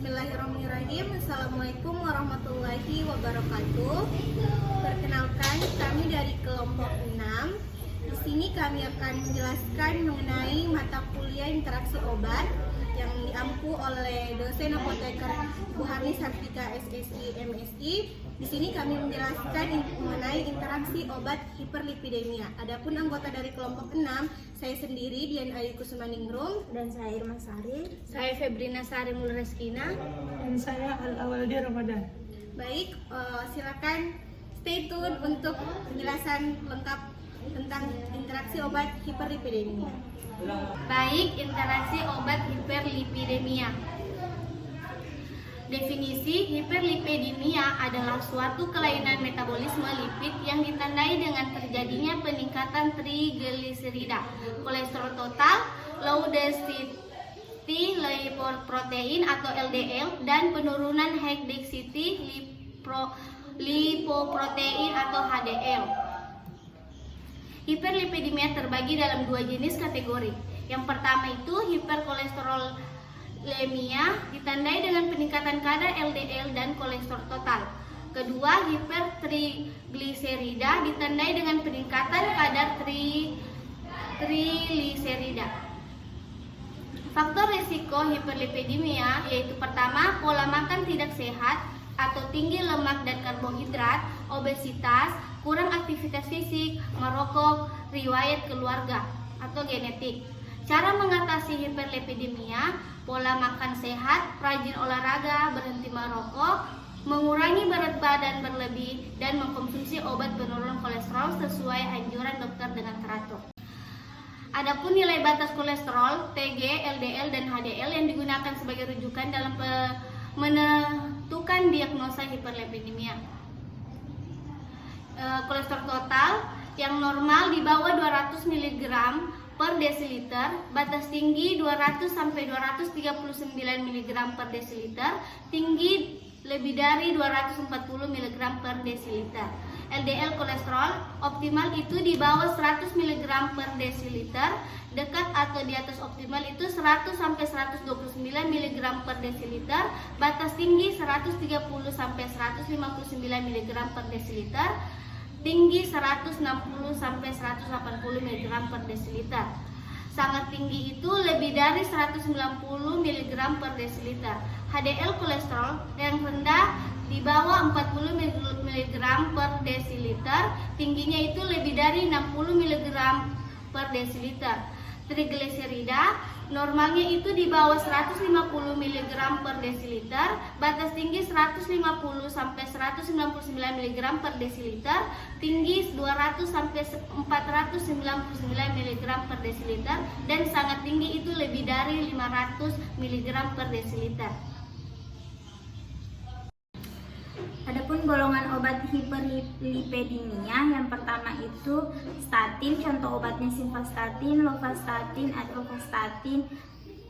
Bismillahirrahmanirrahim. Assalamualaikum warahmatullahi wabarakatuh. Perkenalkan, kami dari kelompok 6. Di sini kami akan menjelaskan mengenai mata kuliah interaksi obat yang diampu oleh dosen apoteker Bu Harni Sartika SSI MSI. Di sini kami menjelaskan mengenai interaksi obat hiperlipidemia. Adapun anggota dari kelompok 6, saya sendiri Dian Ayu Kusumaningrum, dan saya Irma Sari, saya Febrina Sari Mulreskina, dan saya Al-Awaldi Ramadan. Baik, silakan stay tune untuk penjelasan lengkap tentang interaksi obat hiperlipidemia. Baik, interaksi obat hiperlipidemia. Definisi hiperlipidemia adalah suatu kelainan metabolisme lipid yang ditandai dengan terjadinya peningkatan trigliserida, kolesterol total, low density lipoprotein atau LDL, dan penurunan high density lipoprotein atau HDL. Hiperlipidemia terbagi dalam dua jenis kategori. Yang pertama itu hiperkolesterolemia, ditandai dengan peningkatan kadar LDL dan kolesterol total. Kedua, hipertrigliserida, ditandai dengan peningkatan kadar trigliserida. Faktor risiko hiperlipidemia yaitu pertama, pola makan tidak sehat atau tinggi lemak dan karbohidrat, obesitas, kurang aktivitas fisik, merokok, riwayat keluarga atau genetik. Cara mengatasi hiperlipidemia: pola makan sehat, rajin olahraga, berhenti merokok, mengurangi berat badan berlebih, dan mengkonsumsi obat penurun kolesterol sesuai anjuran dokter dengan teratur. Adapun nilai batas kolesterol, TG, LDL, dan HDL yang digunakan sebagai rujukan dalam menentukan diagnosa hiperlipidemia. Kolesterol total yang normal di bawah 200 mg per desiliter, batas tinggi 200 sampai 239 mg per desiliter, tinggi lebih dari 240 mg per desiliter. LDL kolesterol optimal itu di bawah 100 mg per desiliter, dekat atau di atas optimal itu 100 sampai 129 mg per desiliter, batas tinggi 130 sampai 159 mg per desiliter, tinggi 160 sampai 180 mg per desiliter. Sangat tinggi itu lebih dari 190 mg per desiliter. HDL kolesterol yang rendah di bawah 40 mg per desiliter, tingginya itu lebih dari 60 mg per desiliter. Trigliserida normalnya itu di bawah 150 mg per desiliter, batas tinggi 150 sampai 199 mg per desiliter, tinggi 200 sampai 499 mg per desiliter, dan sangat tinggi itu lebih dari 500 mg per desiliter. Adapun golongan obat hiperlipidemia, yang pertama itu statin, contoh obatnya simvastatin, lovastatin, atorvastatin,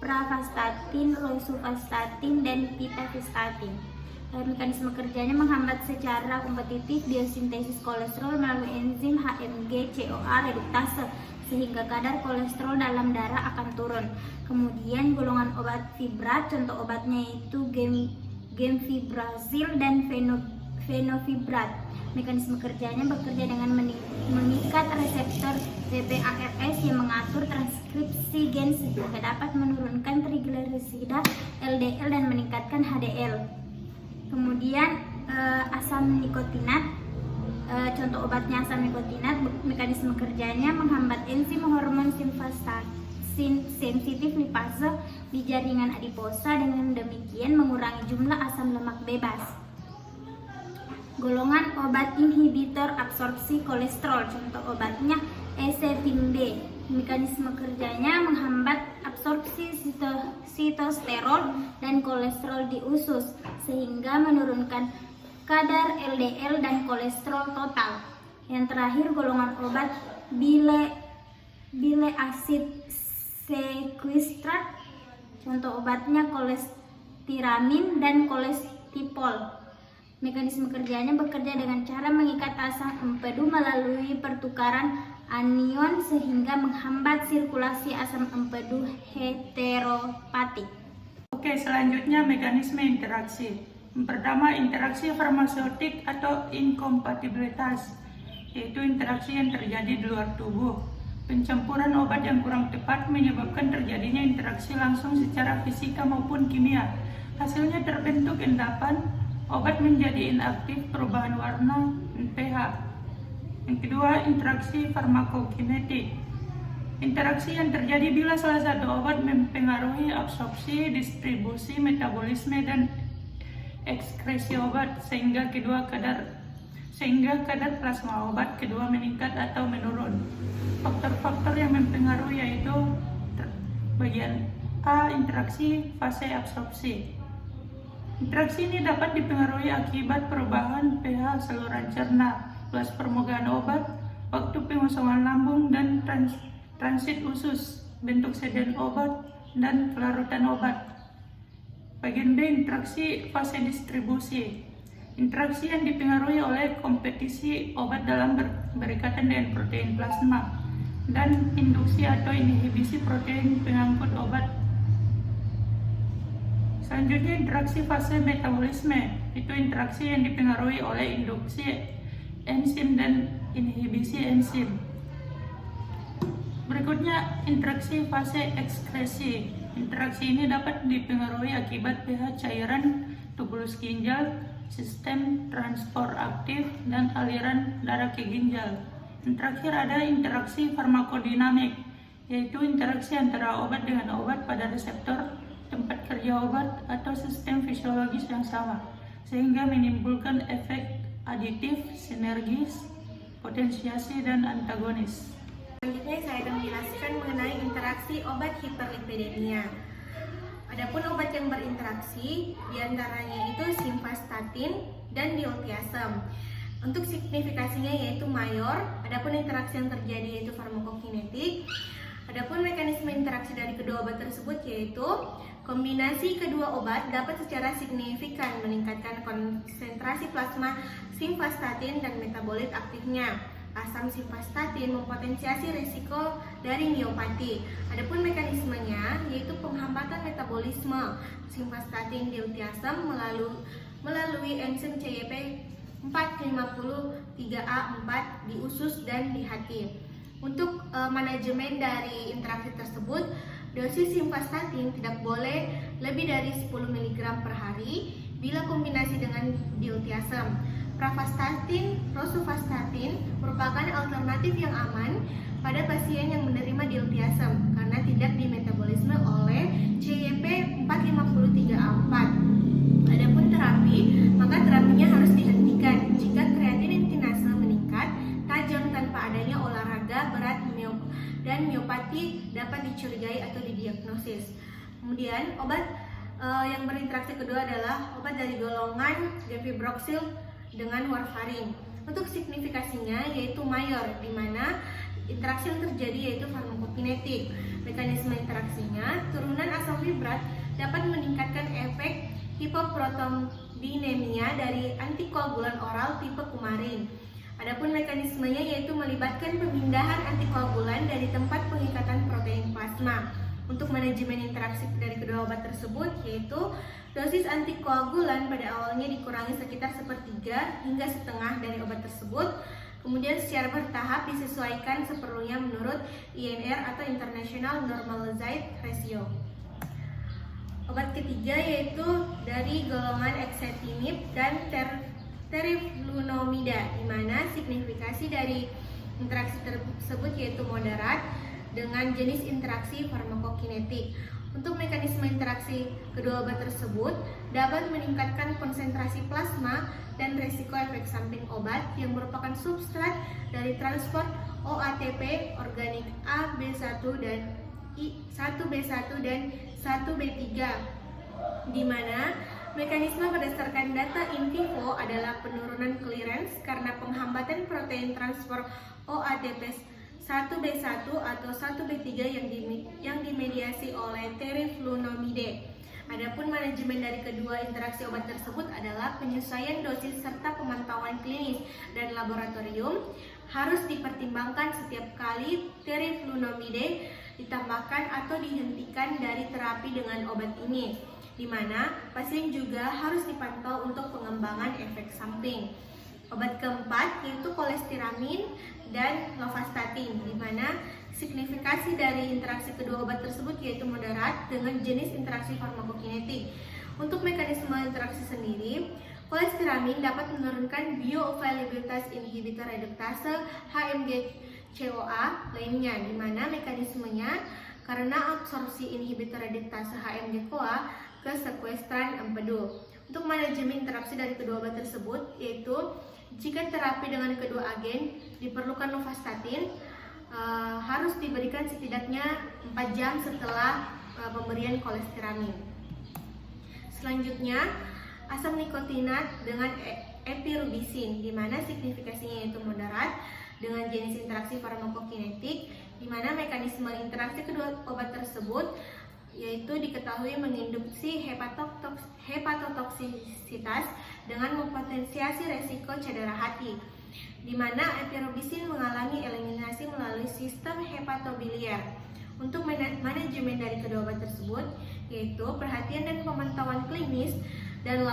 pravastatin, rosuvastatin, dan pitavastatin. Mekanisme kerjanya menghambat secara kompetitif biosintesis kolesterol melalui enzim HMG-CoA redutase, sehingga kadar kolesterol dalam darah akan turun. Kemudian golongan obat fibrat, contoh obatnya itu gemfibrozil dan fenofibrat. Mekanisme kerjanya bekerja dengan mengikat reseptor PPARS yang mengatur transkripsi gen sehingga dapat menurunkan trigliserida, LDL, dan meningkatkan HDL. Kemudian asam nikotinat, contoh obatnya asam nikotinat, mekanisme kerjanya menghambat enzim hormon sensitif lipase di jaringan adiposa, dengan demikian mengurangi jumlah asam lemak bebas. Golongan obat inhibitor absorpsi kolesterol, contoh obatnya ezetimibe B. Mekanisme kerjanya menghambat absorpsi sitosterol dan kolesterol di usus sehingga menurunkan kadar LDL dan kolesterol total. Yang terakhir golongan obat bile acid sequestrat, contoh obatnya kolestiramin dan kolestipol. Mekanisme kerjanya bekerja dengan cara mengikat asam empedu melalui pertukaran anion sehingga menghambat sirkulasi asam empedu heteropatik. Oke, selanjutnya mekanisme interaksi. Yang pertama, interaksi farmaseutik atau inkompatibilitas, yaitu interaksi yang terjadi di luar tubuh. Pencampuran obat yang kurang tepat menyebabkan terjadinya interaksi langsung secara fisika maupun kimia. Hasilnya terbentuk endapan, obat menjadi inaktif, perubahan warna, dan pH. Yang kedua, interaksi farmakokinetik. Interaksi yang terjadi bila salah satu obat mempengaruhi absorpsi, distribusi, metabolisme, dan ekskresi obat sehingga kadar plasma obat kedua meningkat atau menurun. Faktor-faktor yang mempengaruhi yaitu bagian A, interaksi fase absorpsi. Interaksi ini dapat dipengaruhi akibat perubahan pH saluran cerna, luas permukaan obat, waktu pengosongan lambung, dan transit usus, bentuk seden obat, dan kelarutan obat. Bagian B, interaksi fase distribusi. Interaksi yang dipengaruhi oleh kompetisi obat dalam berikatan dengan protein plasma dan induksi atau inhibisi protein pengangkut obat. Selanjutnya, interaksi fase metabolisme, itu interaksi yang dipengaruhi oleh induksi enzim dan inhibisi enzim. Berikutnya, interaksi fase ekskresi. Interaksi ini dapat dipengaruhi akibat pH cairan tubulus ginjal, sistem transport aktif, dan aliran darah ke ginjal. Yang terakhir ada interaksi farmakodinamik, yaitu interaksi antara obat dengan obat pada reseptor, tempat kerja obat, atau sistem fisiologis yang sama, sehingga menimbulkan efek aditif, sinergis, potensiasi, dan antagonis. Selanjutnya saya akan menjelaskan mengenai interaksi obat hiperlipidemia. Adapun obat yang berinteraksi diantaranya itu simvastatin dan diltiazem. Untuk signifikasinya yaitu mayor. Adapun interaksi yang terjadi yaitu farmakokinetik. Adapun mekanisme interaksi dari kedua obat tersebut yaitu kombinasi kedua obat dapat secara signifikan meningkatkan konsentrasi plasma simvastatin dan metabolit aktifnya. Asam simvastatin mempotensiasi risiko dari miopati. Adapun mekanismenya yaitu penghambatan metabolisme simvastatin diltiazem melalui enzim CYP450-3A4 di usus dan di hati. Untuk manajemen dari interaksi tersebut, dosis simvastatin tidak boleh lebih dari 10 mg per hari bila kombinasi dengan diltiazem. Pravastatin, rosuvastatin merupakan alternatif yang aman pada pasien yang menerima diltiazem karena tidak dimetabolisme oleh CYP450-3A4. Adapun terapi, maka terapinya harus dihentikan jika kreatinin kinase meningkat tajam tanpa adanya olahraga berat dan miopati dapat dicurigai atau didiagnosis. Kemudian obat yang berinteraksi kedua adalah obat dari golongan gefibroxil dengan warfarin. Untuk signifikasinya yaitu mayor, di mana interaksi yang terjadi yaitu farmakokinetik. Mekanisme interaksinya, turunan asam fibrat dapat meningkatkan efek hipoprotombinemia dari antikoagulan oral tipe kumarin. Adapun mekanismenya yaitu melibatkan pemindahan antikoagulan dari tempat pengikatan protein plasma. Untuk manajemen interaksi dari kedua obat tersebut yaitu dosis antikoagulan pada awalnya dikurangi sekitar 1/3 hingga setengah dari obat tersebut. Kemudian secara bertahap disesuaikan seperlunya menurut INR atau International Normalized Ratio. Obat ketiga yaitu dari golongan exenatib dan teriflunomida, di mana signifikasi dari interaksi tersebut yaitu moderat dengan jenis interaksi farmakokinetik. Untuk mekanisme interaksi kedua obat tersebut dapat meningkatkan konsentrasi plasma dan resiko efek samping obat yang merupakan substrat dari transport OATP organik A, B1 dan 1B1 dan 1B3, di mana mekanisme berdasarkan data in vivo adalah penurunan clearance karena penghambatan protein transport OATP 1B1 atau 1B3 yang dimediasi oleh teriflunomide. Adapun manajemen dari kedua interaksi obat tersebut adalah penyesuaian dosis serta pemantauan klinis dan laboratorium harus dipertimbangkan setiap kali teriflunomide ditambahkan atau dihentikan dari terapi dengan obat ini. di mana pasien juga harus dipantau untuk pengembangan efek samping. Obat keempat yaitu kolestiramin dan lovastatin, di mana signifikasi dari interaksi kedua obat tersebut yaitu moderat dengan jenis interaksi farmakokinetik. Untuk mekanisme interaksi sendiri, kolestiramin dapat menurunkan bioavailabilitas inhibitor reduktase HMG-CoA lainnya, di mana mekanismenya karena absorpsi inhibitor reduktase HMG-CoA ke sekuestran empedu. Untuk manajemen interaksi dari kedua obat tersebut yaitu jika terapi dengan kedua agen diperlukan lovastatin harus diberikan setidaknya 4 jam setelah pemberian kolestiramin. Selanjutnya, asam nikotinat dengan epirubisin, di mana signifikasinya yaitu moderat dengan jenis interaksi farmakokinetik, di mana mekanisme interaksi kedua obat tersebut yaitu diketahui menginduksi hepatotoksisitas dengan mempotensiasi resiko cedera hati, di mana epirubisin mengalami eliminasi melalui sistem hepatobiliar. Untuk manajemen dari kedua obat tersebut yaitu perhatian dan pemantauan klinis dan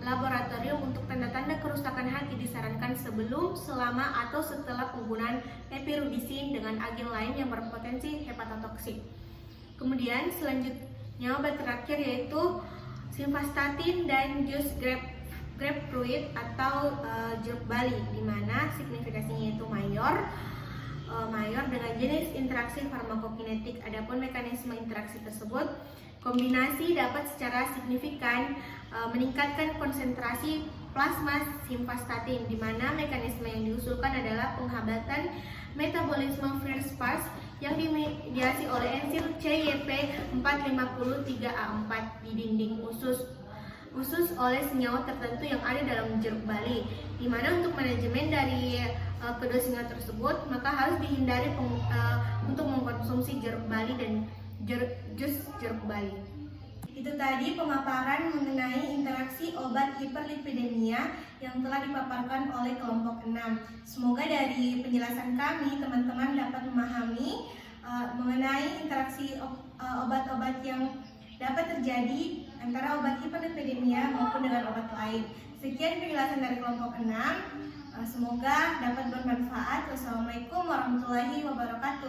laboratorium untuk tanda-tanda kerusakan hati disarankan sebelum, selama, atau setelah penggunaan epirubisin dengan agen lain yang berpotensi hepatotoksik. Kemudian selanjutnya obat terakhir yaitu simvastatin dan jus grapefruit atau jeruk bali, di mana signifikasinya yaitu mayor dengan jenis interaksi farmakokinetik. Adapun mekanisme interaksi tersebut, kombinasi dapat secara signifikan meningkatkan konsentrasi plasma simvastatin, di mana mekanisme yang diusulkan adalah penghambatan metabolisme first pass yang dimediasi oleh enzim CYP450-3A4 di dinding usus oleh senyawa tertentu yang ada dalam jeruk bali, di mana untuk manajemen dari kedua senyawa tersebut maka harus dihindari untuk mengkonsumsi jeruk bali dan jus jeruk bali. Itu tadi pemaparan mengenai interaksi obat hiperlipidemia yang telah dipaparkan oleh kelompok 6. Semoga dari penjelasan kami teman-teman dapat memahami mengenai interaksi obat-obat yang dapat terjadi antara obat hiperlipidemia maupun dengan obat lain. Sekian penjelasan dari kelompok 6. Semoga dapat bermanfaat. Wassalamualaikum warahmatullahi wabarakatuh.